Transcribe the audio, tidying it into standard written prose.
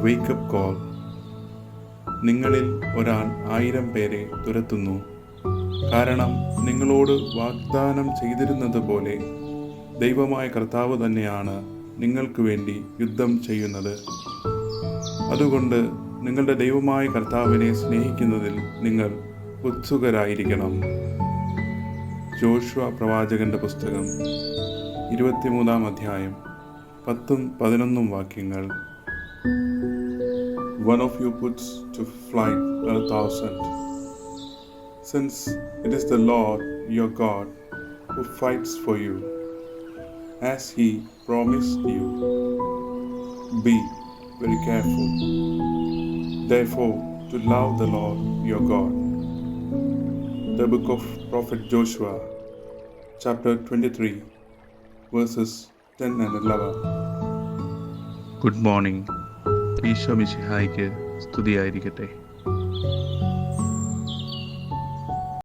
Wake up call. നിങ്ങളിൽ ഒരാൾ 1000 പേരെ തുരത്തുന്നു. കാരണം നിങ്ങളോട് വാഗ്ദാനം ചെയ്തിരുന്നത് പോലെ ദൈവമായ കർത്താവ് തന്നെയാണ് നിങ്ങൾക്ക് വേണ്ടി യുദ്ധം ചെയ്യുന്നത്. അതുകൊണ്ട് നിങ്ങളുടെ ദൈവമായ കർത്താവിനെ സ്നേഹിക്കുന്നതിൽ നിങ്ങൾ ഉത്സുകരായിരിക്കണം. ജോഷുവ പ്രവാചകന്റെ പുസ്തകം 23-ാം അധ്യായം 10-11 വാക്യങ്ങൾ. One of you puts to flight 1,000, since it is the Lord your God who fights for you, as he promised you. Be very careful, therefore, to love the Lord your God. The book of Prophet Joshua, chapter 23, verses 10 and 11. Good morning. ഈശോ മിശിഹായ്ക്ക് സ്തുതിയായിരിക്കട്ടെ.